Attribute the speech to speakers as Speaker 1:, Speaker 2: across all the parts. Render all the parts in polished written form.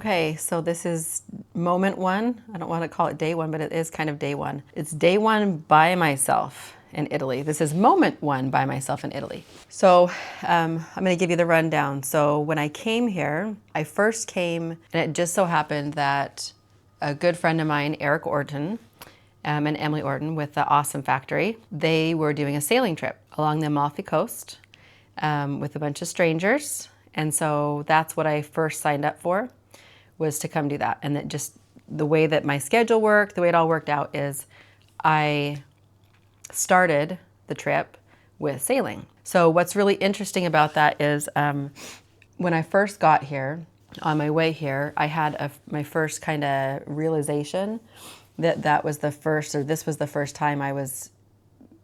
Speaker 1: Okay, so this is moment one. I don't want to call it day one, but it is kind of day one. It's day one by myself in Italy. This is moment one by myself in Italy. So I'm going to give you the rundown. So when I came here, I first came, and it just so happened that a good friend of mine, Eric Orton, and Emily Orton with the Awesome Factory, they were doing a sailing trip along the Amalfi Coast with a bunch of strangers. And so that's what I first signed up for, was to come do that. And that just the way that my schedule worked, the way it all worked out is I started the trip with sailing. So what's really interesting about that is when I first got here, on my way here, I had my first kind of realization that that was the first, or this was the first time I was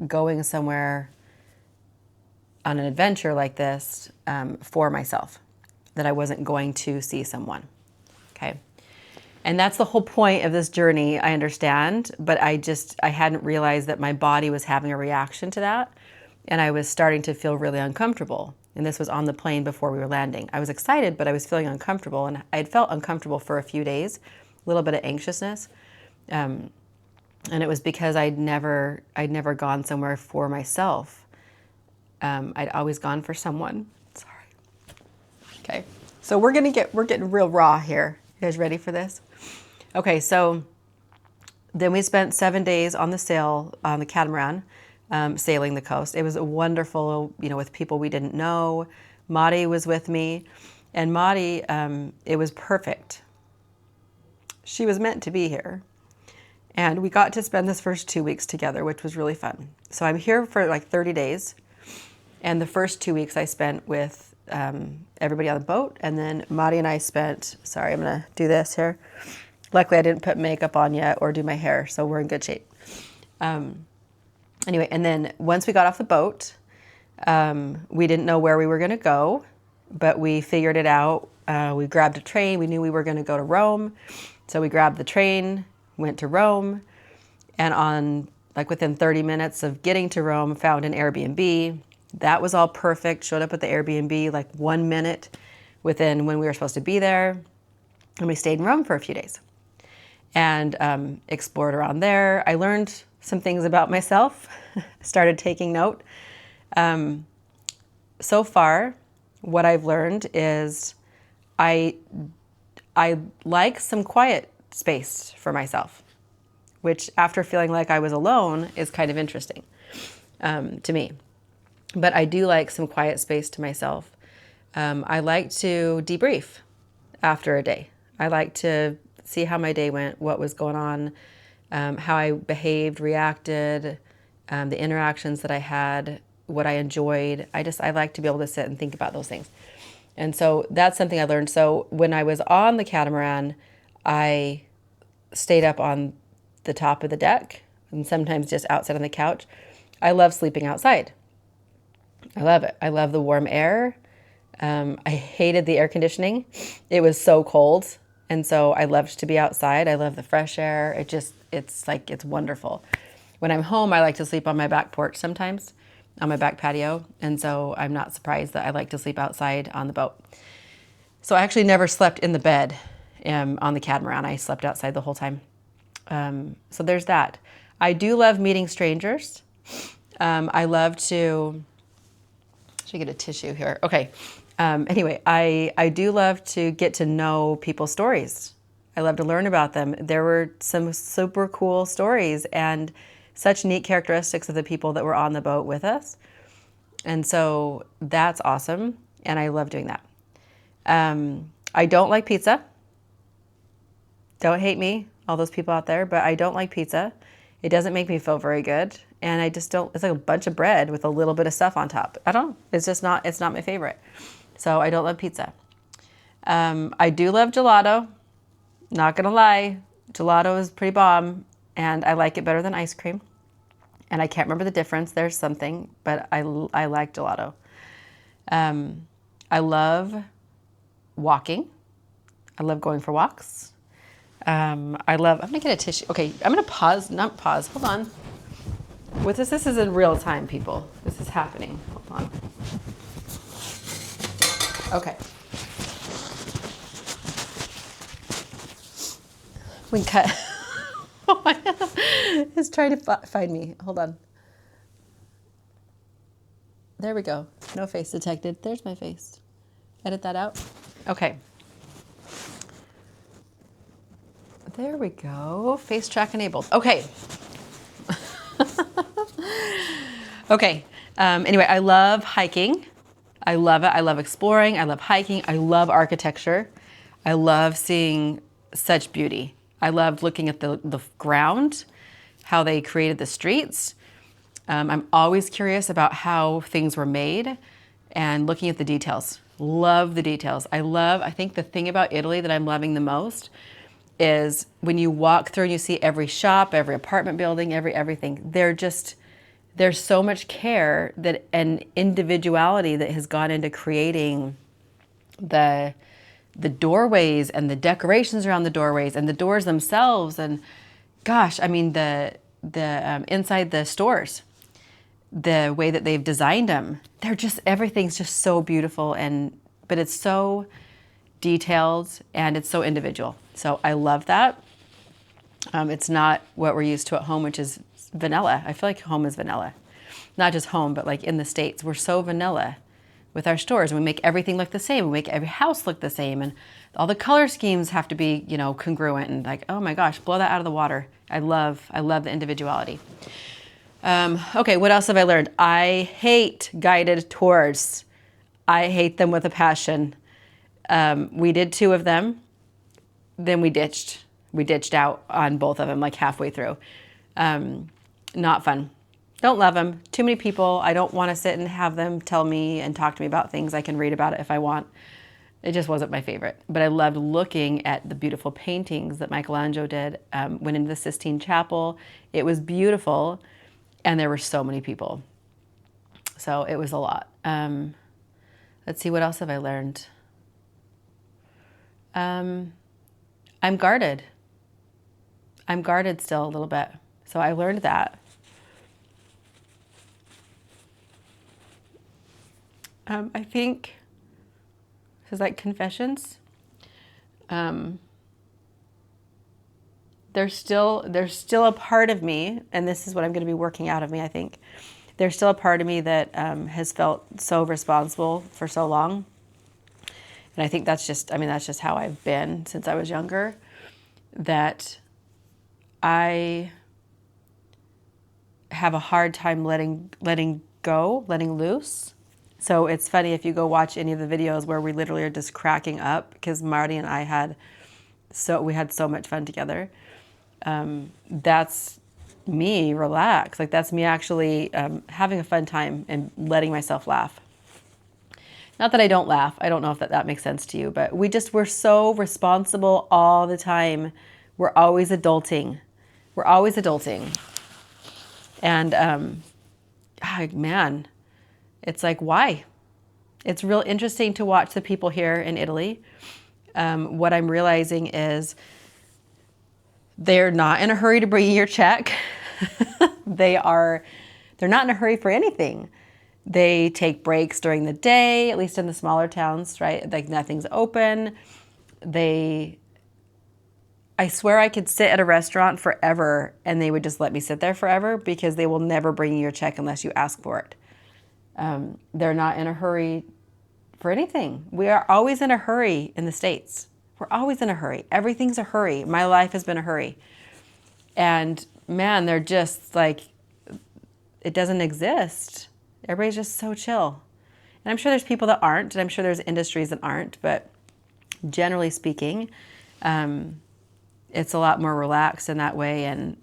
Speaker 1: going somewhere on an adventure like this for myself, that I wasn't going to see someone, okay? And that's the whole point of this journey, I understand, but I hadn't realized that my body was having a reaction to that, and I was starting to feel really uncomfortable. And this was on the plane before we were landing. I was excited, but I was feeling uncomfortable, and I had felt uncomfortable for a few days, a little bit of anxiousness. And it was because I'd never gone somewhere for myself. I'd always gone for someone. Sorry. Okay, so we're getting real raw here. You guys ready for this? Okay, so then we spent 7 days on the catamaran, sailing the coast. It was wonderful, with people we didn't know. Madi was with me, and Madi, it was perfect. She was meant to be here. And we got to spend this first 2 weeks together, which was really fun. So I'm here for like 30 days. And the first 2 weeks I spent with everybody on the boat. And then Madi and I spent, sorry, I'm going to do this here. Luckily, I didn't put makeup on yet or do my hair, so we're in good shape. Anyway, and then once we got off the boat, we didn't know where we were going to go, but we figured it out. We grabbed a train. We knew we were going to go to Rome. So we grabbed the train, went to Rome, and within 30 minutes of getting to Rome, found an Airbnb. That was all perfect. Showed up at the Airbnb like 1 minute within when we were supposed to be there. And we stayed in Rome for a few days and explored around there. I learned some things about myself, started taking note. So far, what I've learned is I like some quiet space for myself, which after feeling like I was alone is kind of interesting to me. But I do like some quiet space to myself. I like to debrief after a day. I like to see how my day went, what was going on, how I behaved, reacted, the interactions that I had, what I enjoyed. I like to be able to sit and think about those things. And so that's something I learned. So when I was on the catamaran, I stayed up on the top of the deck and sometimes just outside on the couch. I love sleeping outside. I love it. I love the warm air. I hated the air conditioning. It was so cold. And so I loved to be outside. I love the fresh air. It's wonderful. When I'm home, I like to sleep on my back porch sometimes, on my back patio. And so I'm not surprised that I like to sleep outside on the boat. So I actually never slept in the bed on the catamaran. I slept outside the whole time. So there's that. I do love meeting strangers. I love to, should I get a tissue here? Okay. Anyway, I do love to get to know people's stories. I love to learn about them. There were some super cool stories and such neat characteristics of the people that were on the boat with us. And so that's awesome. And I love doing that. I don't like pizza. Don't hate me, all those people out there, but I don't like pizza. It doesn't make me feel very good. And I just don't, it's like a bunch of bread with a little bit of stuff on top. I don't know. It's not my favorite. So I don't love pizza. I do love gelato. Not gonna lie, gelato is pretty bomb, and I like it better than ice cream. And I can't remember the difference. There's something, but I like gelato. I love walking. I love going for walks. I'm gonna get a tissue. Okay, I'm gonna not pause, hold on. With this is in real time, people. This is happening, hold on. Okay. We cut. Oh my God. It's trying to find me. Hold on. There we go. No face detected. There's my face. Edit that out. Okay. There we go. Face track enabled. Okay. Okay. Anyway, I love hiking. I love it. I love exploring. I love hiking. I love architecture. I love seeing such beauty. I love looking at the ground, how they created the streets. I'm always curious about how things were made and looking at the details. Love the details. I think the thing about Italy that I'm loving the most is when you walk through and you see every shop, every apartment building, everything. There's so much care and individuality that has gone into creating the doorways and the decorations around the doorways and the doors themselves. And gosh, I mean, the inside the stores, the way that they've designed them, everything's just so beautiful, but it's so detailed and it's so individual. So I love that. It's not what we're used to at home, which is vanilla. I feel like home is vanilla. Not just home, but like in the States, we're so vanilla with our stores, and we make everything look the same. We make every house look the same, and all the color schemes have to be, congruent, and like, oh my gosh, blow that out of the water. I love the individuality. Okay, what else have I learned? I hate guided tours. I hate them with a passion. We did 2 of them, then we ditched. We ditched out on both of them like halfway through. Not fun. Don't love them. Too many people. I don't want to sit and have them tell me and talk to me about things. I can read about it if I want. It just wasn't my favorite. But I loved looking at the beautiful paintings that Michelangelo did. Went into the Sistine Chapel. It was beautiful, and there were so many people. So it was a lot. Let's see, what else have I learned? I'm guarded. I'm guarded still a little bit. So I learned that. I think this is like confessions. There's still a part of me, and this is what I'm going to be working out of me, I think. There's still a part of me that has felt so responsible for so long. And I think that's just how I've been since I was younger, that I have a hard time letting go, letting loose. So it's funny if you go watch any of the videos where we literally are just cracking up, because Marty and I had so much fun together. That's me relaxed. Like, that's me actually having a fun time and letting myself laugh. Not that I don't laugh. I don't know if that makes sense to you, but we're so responsible all the time. We're always adulting. And, man, it's like, why? It's real interesting to watch the people here in Italy. What I'm realizing is they're not in a hurry to bring you your check. They're not in a hurry for anything. They take breaks during the day, at least in the smaller towns, right? Like, nothing's open. I swear I could sit at a restaurant forever and they would just let me sit there forever, because they will never bring you your check unless you ask for it. They're not in a hurry for anything. We are always in a hurry in the States. We're always in a hurry. Everything's a hurry. My life has been a hurry. And man, they're just like, it doesn't exist. Everybody's just so chill. And I'm sure there's people that aren't, and I'm sure there's industries that aren't, but generally speaking, it's a lot more relaxed in that way, and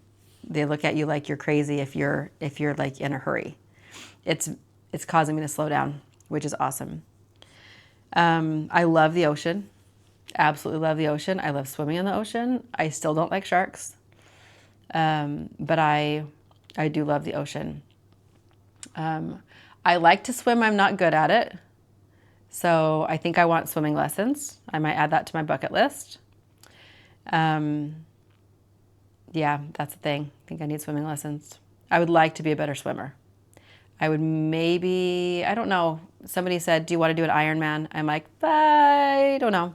Speaker 1: they look at you like you're crazy if you're like in a hurry. It's causing me to slow down, which is awesome. I love the ocean. Absolutely love the ocean. I love swimming in the ocean. I still don't like sharks. But I do love the ocean. I like to swim. I'm not good at it. So I think I want swimming lessons. I might add that to my bucket list. Yeah, that's the thing. I think I need swimming lessons. I would like to be a better swimmer. I would maybe, I don't know. Somebody said, do you want to do an Ironman? I'm like, I don't know.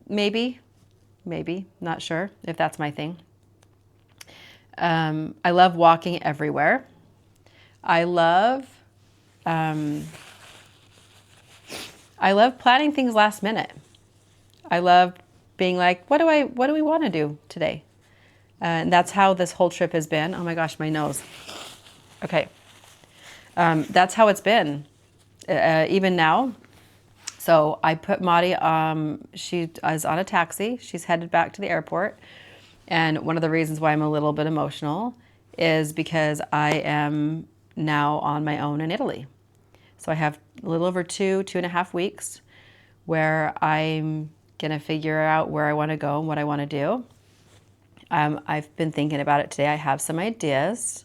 Speaker 1: Maybe maybe, not sure if that's my thing. I love walking everywhere. I love planning things last minute. I love being like, what do we want to do today? And that's how this whole trip has been. Oh my gosh, my nose. Okay. That's how it's been, even now. So I put Maddie, she is on a taxi. She's headed back to the airport. And one of the reasons why I'm a little bit emotional is because I am now on my own in Italy. So I have a little over 2.5 weeks where I'm going to figure out where I want to go and what I want to do. I've been thinking about it today. I have some ideas,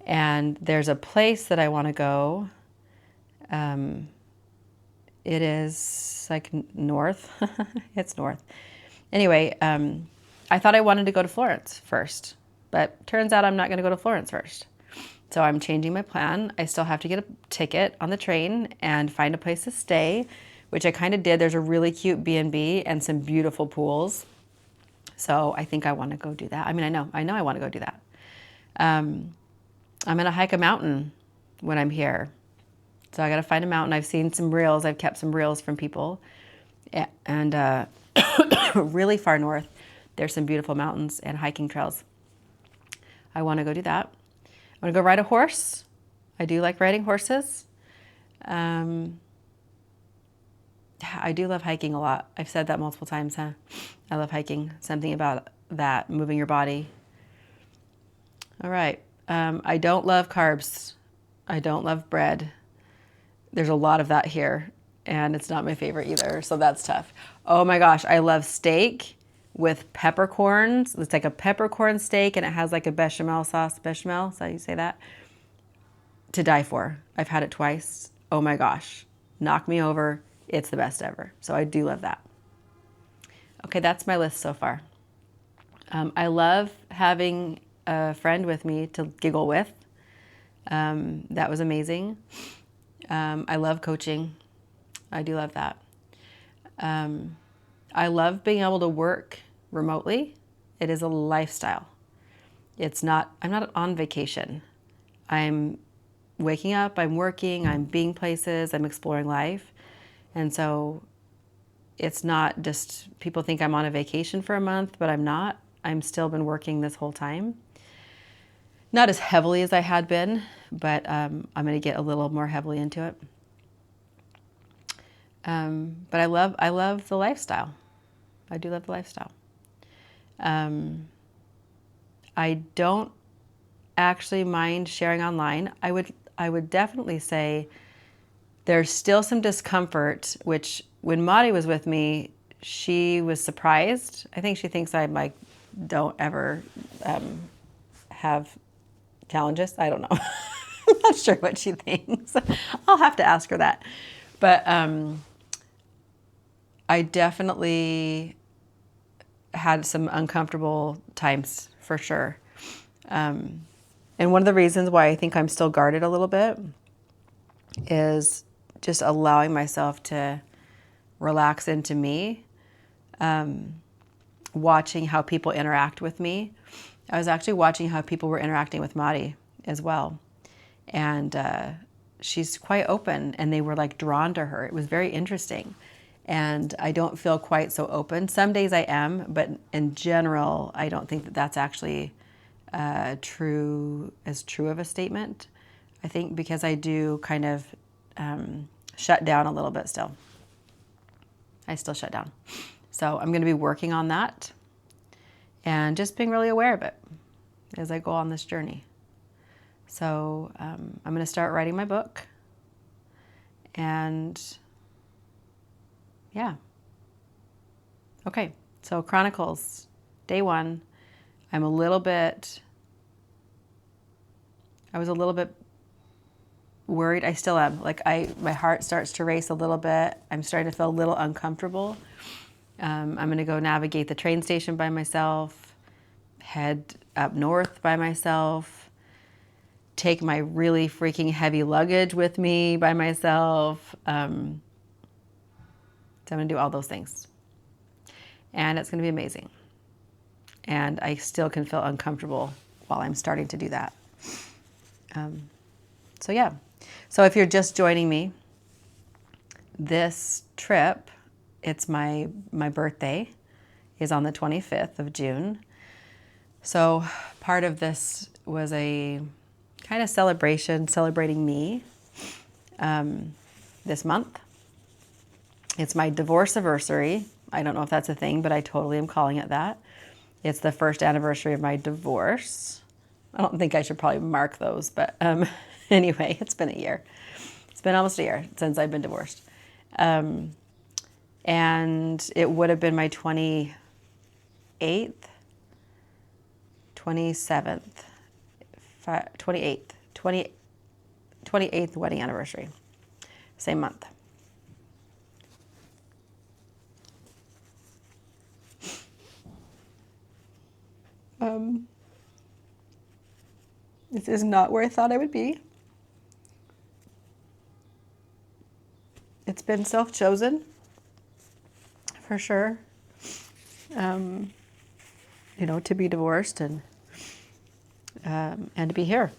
Speaker 1: and there's a place that I want to go. It is like north. It's north. Anyway, I thought I wanted to go to Florence first, but turns out I'm not going to go to Florence first. So I'm changing my plan. I still have to get a ticket on the train and find a place to stay, which I kind of did. There's a really cute B&B and some beautiful pools. So I think I want to go do that. I mean, I know I want to go do that. I'm going to hike a mountain when I'm here. So I got to find a mountain. I've seen some reels. I've kept some reels from people. And really far north, there's some beautiful mountains and hiking trails. I want to go do that. I want to go ride a horse. I do like riding horses. I do love hiking a lot. I've said that multiple times, huh? I love hiking. Something about that, moving your body. All right. I don't love carbs. I don't love bread. There's a lot of that here, and it's not my favorite either, so that's tough. Oh my gosh, I love steak with peppercorns. It's like a peppercorn steak, and it has like a bechamel sauce. Bechamel, is that how you say that? To die for. I've had it twice. Oh my gosh, knock me over. It's the best ever. So I do love that. Okay, that's my list so far. I love having a friend with me to giggle with. That was amazing. I love coaching. I do love that. I love being able to work remotely. It is a lifestyle. I'm not on vacation. I'm waking up, I'm working, I'm being places, I'm exploring life. And so it's not just, people think I'm on a vacation for a month, but I'm not. I'm still been working this whole time. Not as heavily as I had been, but I'm going to get a little more heavily into it. But I love the lifestyle. I do love the lifestyle. I don't actually mind sharing online. I would definitely say there's still some discomfort, which when Maddie was with me, she was surprised. I think she thinks I like don't ever have challenges. I don't know. I'm not sure what she thinks. I'll have to ask her that. But I definitely had some uncomfortable times for sure. And one of the reasons why I think I'm still guarded a little bit is just allowing myself to relax into me, watching how people interact with me. I was actually watching how people were interacting with Maddie as well. And she's quite open, and they were like drawn to her. It was very interesting. And I don't feel quite so open. Some days I am, but in general, I don't think that that's actually true of a statement. I think because I do kind of shut down a little bit still. I still shut down. So I'm going to be working on that and just being really aware of it as I go on this journey. So I'm going to start writing my book, and yeah. Okay, so Chronicles, day 1. I was a little bit worried. I still am. Like my heart starts to race a little bit. I'm starting to feel a little uncomfortable. I'm going to go navigate the train station by myself, head up north by myself, take my really freaking heavy luggage with me by myself. So I'm going to do all those things. and it's going to be amazing. And I still can feel uncomfortable while I'm starting to do that. So yeah. So if you're just joining me, this trip, it's my birthday is on the 25th of June. So part of this was a kind of celebrating me this month. It's my divorce anniversary. I don't know if that's a thing, but I totally am calling it that. It's the first anniversary of my divorce. I don't think I should probably mark those, but anyway, it's been a year. It's been almost a year since I've been divorced. And it would have been my 28th, 27th, 28th wedding anniversary. Same month. This is not where I thought I would be. It's been self-chosen, for sure. To be divorced and to be here.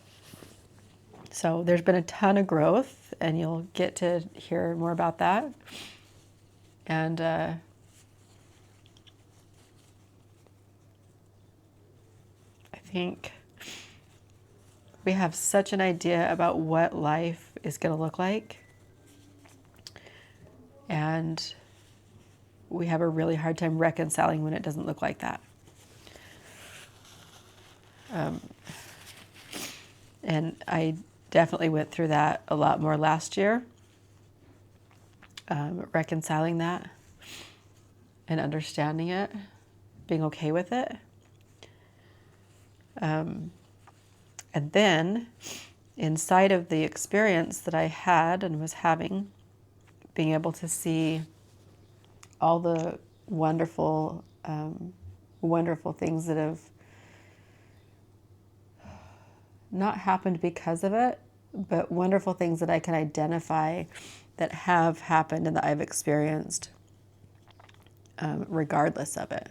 Speaker 1: So there's been a ton of growth, and you'll get to hear more about that. And I think we have such an idea about what life is going to look like. And we have a really hard time reconciling when it doesn't look like that. And I definitely went through that a lot more last year, reconciling that and understanding it, being okay with it. And then inside of the experience that I had and was having, being able to see all the wonderful, wonderful things that have not happened because of it, but wonderful things that I can identify that have happened and that I've experienced regardless of it.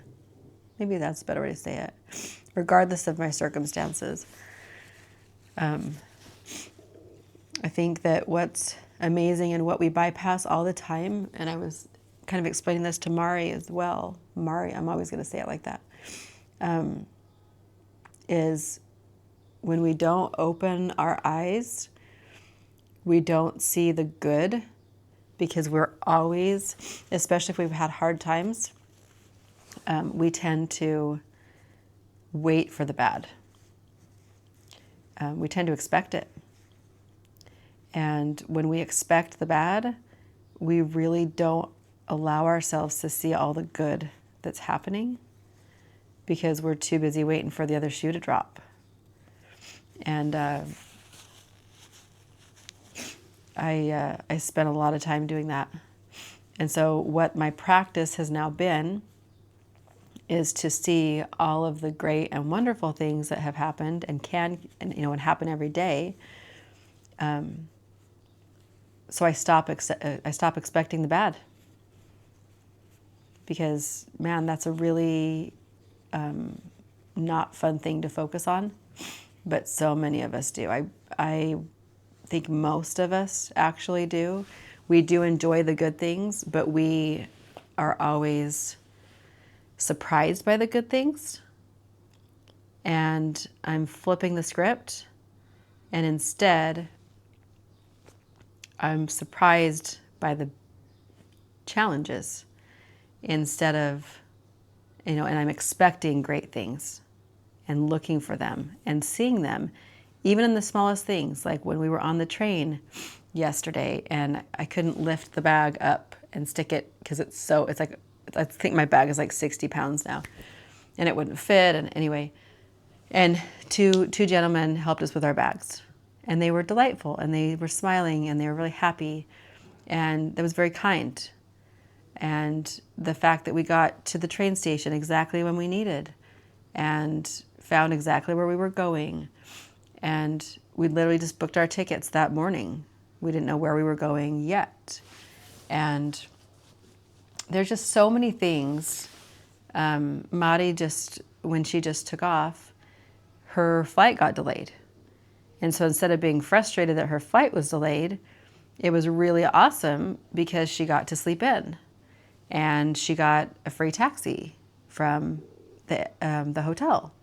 Speaker 1: Maybe that's a better way to say it. Regardless of my circumstances. I think that what's amazing and what we bypass all the time, and I was kind of explaining this to Mari as well. Mari, I'm always going to say it like that, is when we don't open our eyes, we don't see the good, because we're always, especially if we've had hard times, we tend to wait for the bad. We tend to expect it. And when we expect the bad, we really don't allow ourselves to see all the good that's happening, because we're too busy waiting for the other shoe to drop. And I spent a lot of time doing that. And so what my practice has now been is to see all of the great and wonderful things that have happened and happen every day. So I stop expecting the bad, because man, that's a really not fun thing to focus on, but so many of us do. I think most of us actually do. We do enjoy the good things, but we are always surprised by the good things. And I'm flipping the script, and instead I'm surprised by the challenges instead of, and I'm expecting great things and looking for them and seeing them, even in the smallest things, like when we were on the train yesterday and I couldn't lift the bag up and stick it because I think my bag is like 60 pounds now and it wouldn't fit. And anyway, and two gentlemen helped us with our bags, and they were delightful, and they were smiling, and they were really happy, and that was very kind. And the fact that we got to the train station exactly when we needed and found exactly where we were going. And we literally just booked our tickets that morning. We didn't know where we were going yet. And there's just so many things Mari when she just took off, her flight got delayed. And so instead of being frustrated that her flight was delayed, it was really awesome because she got to sleep in. And she got a free taxi from the hotel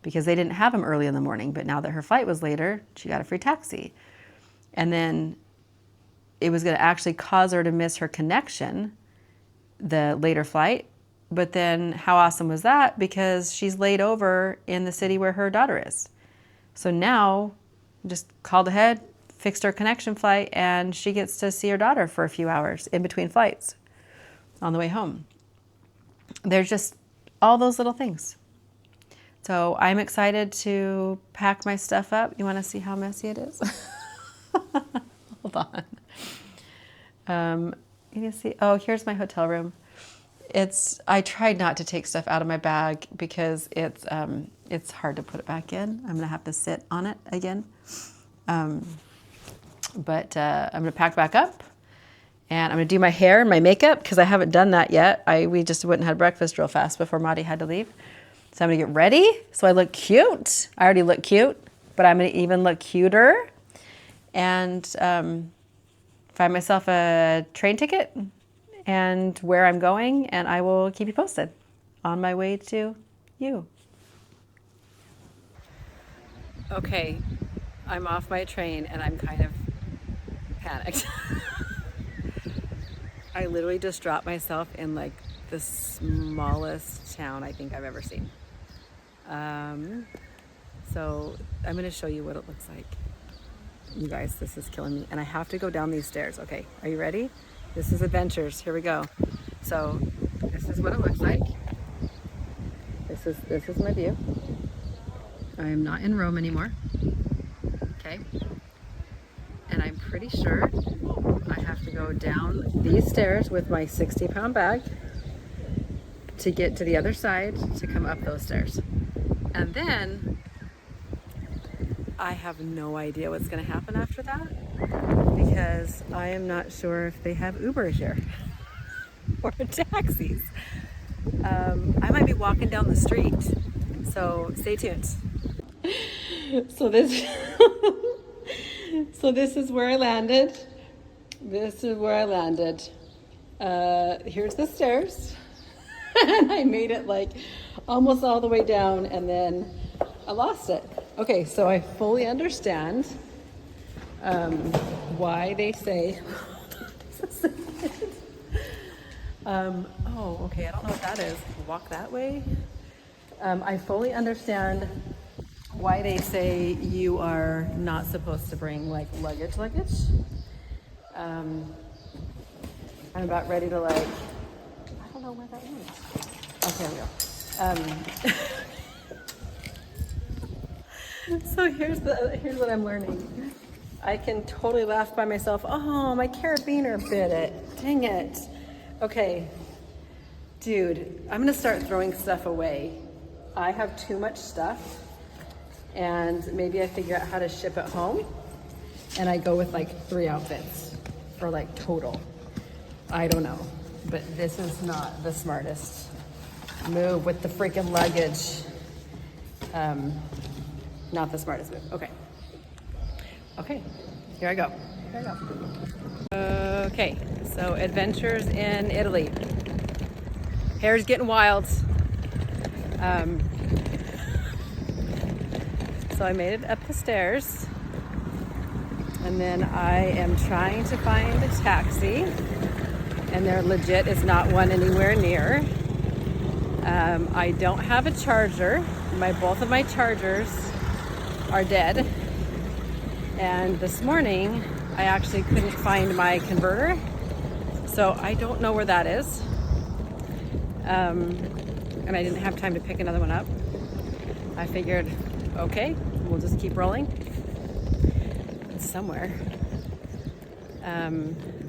Speaker 1: because they didn't have them early in the morning. But now that her flight was later, she got a free taxi. And then it was going to actually cause her to miss her connection, the later flight. But then how awesome was that? Because she's laid over in the city where her daughter is. So now just called ahead, fixed her connection flight, and she gets to see her daughter for a few hours in between flights on the way home. There's just all those little things. So I'm excited to pack my stuff up. You want to see how messy it is? Hold on. You can see, oh, here's my hotel room. I tried not to take stuff out of my bag because it's hard to put it back in. I'm gonna have to sit on it again. But I'm gonna pack back up, and I'm gonna do my hair and my makeup because I haven't done that yet. We just went and had breakfast real fast before Madi had to leave. So I'm gonna get ready so I look cute. I already look cute, but I'm gonna even look cuter, and find myself a train ticket and where I'm going, and I will keep you posted on my way to you. Okay, I'm off my train and I'm kind of panicked. I literally just dropped myself in like the smallest town I think I've ever seen. So I'm gonna show you what it looks like. You guys, this is killing me. And I have to go down these stairs. Okay, are you ready? This is adventures. Here we go. So this is what it looks like. This is my view. I am not in Rome anymore. Okay. And I'm pretty sure I have to go down these stairs with my 60-pound bag to get to the other side to come up those stairs. And then I have no idea what's going to happen after that because I am not sure if they have Uber here or taxis. I might be walking down the street, so stay tuned. So this is where I landed. This is where I landed. Here's the stairs. And I made it like almost all the way down and then I lost it. Okay, so I fully understand why they say oh, okay, I don't know what that is. Walk that way. I fully understand why they say you are not supposed to bring like luggage. I'm about ready to like, I don't know where that is. Okay, we go. So here's what I'm learning. I can totally laugh by myself. Oh, my carabiner bit it. Dang it. Okay, dude, I'm gonna start throwing stuff away. I have too much stuff, and maybe I figure out how to ship it home, and I go with like 3 outfits for like total. I don't know, but this is not the smartest move with the freaking luggage. Not the smartest move. Okay, here I go. Okay, so adventures in Italy. Hair's getting wild. So I made it up the stairs, and then I am trying to find a taxi, and there legit is not one anywhere near. I don't have a charger. Both of my chargers are dead, and this morning I actually couldn't find my converter, so I don't know where that is, and I didn't have time to pick another one up. I figured, okay, we'll just keep rolling. It's somewhere.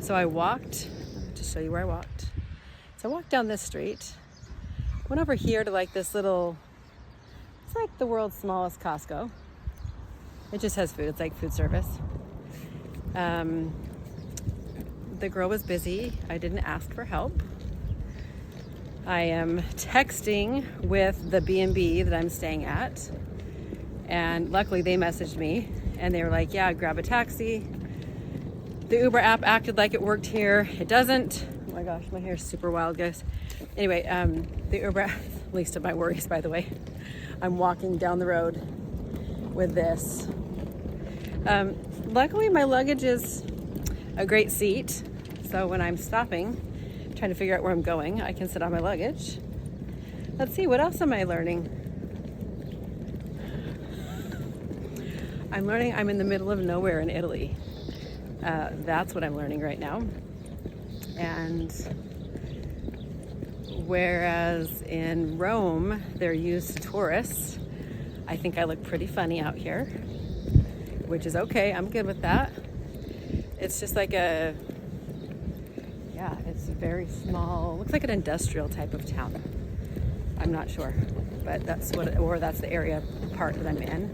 Speaker 1: So I walked, to show you where I walked. So I walked down this street, went over here to like this little, it's like the world's smallest Costco. It just has food. It's like food service. The girl was busy. I didn't ask for help. I am texting with the B&B that I'm staying at, and luckily they messaged me and they were like, yeah, grab a taxi. The Uber app acted like it worked here. It doesn't. Oh my gosh, my hair is super wild, guys. Anyway, the Uber app, least of my worries, by the way. I'm walking down the road with this. Luckily my luggage is a great seat, so when I'm stopping, trying to figure out where I'm going, I can sit on my luggage. Let's see, what else am I learning? I'm learning I'm in the middle of nowhere in Italy. That's what I'm learning right now. And whereas in Rome, they're used to tourists, I think I look pretty funny out here, which is okay. I'm good with that. It's just like it's a very small, looks like an industrial type of town. I'm not sure, but that's the area part that I'm in,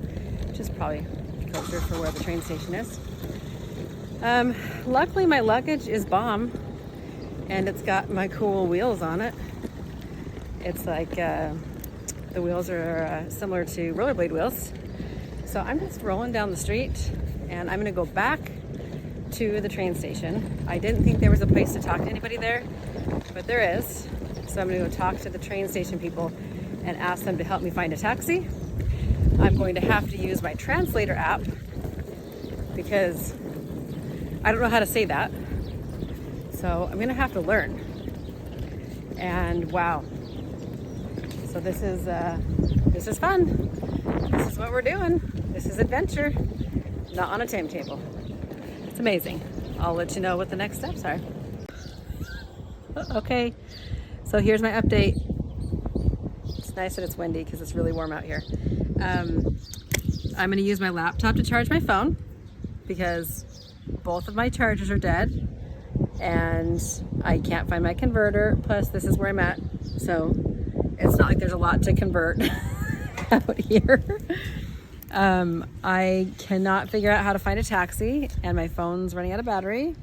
Speaker 1: which is probably closer for where the train station is. Luckily my luggage is bomb and it's got my cool wheels on it. It's like the wheels are similar to rollerblade wheels. So I'm just rolling down the street and I'm gonna go back to the train station. I didn't think there was a place to talk to anybody there, but there is. So I'm gonna go talk to the train station people and ask them to help me find a taxi. I'm going to have to use my translator app because I don't know how to say that. So I'm gonna have to learn. And wow. So this is fun. This is what we're doing. This is adventure, not on a timetable. It's amazing. I'll let you know what the next steps are. Okay, so here's my update. It's nice that it's windy because it's really warm out here. I'm gonna use my laptop to charge my phone because both of my chargers are dead and I can't find my converter. Plus this is where I'm at, so it's not like there's a lot to convert out here. I cannot figure out how to find a taxi and my phone's running out of battery.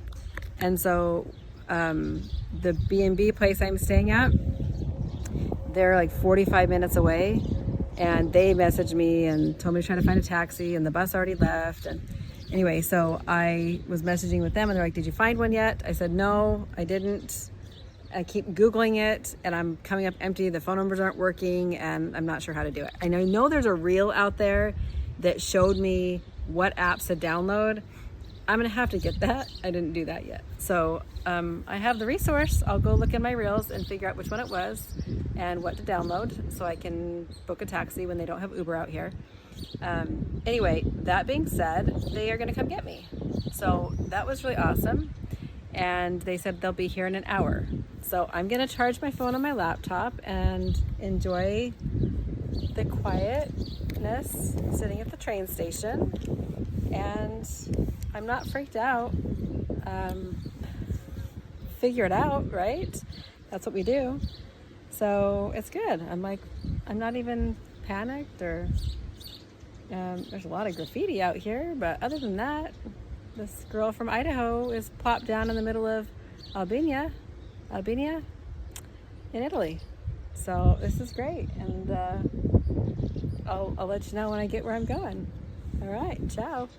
Speaker 1: And so the B&B place I'm staying at, they're like 45 minutes away, and they messaged me and told me to try to find a taxi and the bus already left. And anyway, so I was messaging with them and they're like, did you find one yet? I said, no, I didn't. I keep Googling it and I'm coming up empty. The phone numbers aren't working and I'm not sure how to do it. And I know there's a reel out there that showed me what apps to download. I'm gonna have to get that. I didn't do that yet. So I have the resource. I'll go look in my reels and figure out which one it was and what to download so I can book a taxi when they don't have Uber out here. Anyway, that being said, they are gonna come get me. So that was really awesome. And they said they'll be here in an hour. So I'm gonna charge my phone on my laptop and enjoy the quietness sitting at the train station. And I'm not freaked out. Figure it out, right? That's what we do. So it's good. I'm not even panicked or there's a lot of graffiti out here, but other than that, this girl from Idaho is plopped down in the middle of Albania in Italy. So this is great, and I'll let you know when I get where I'm going. All right, ciao.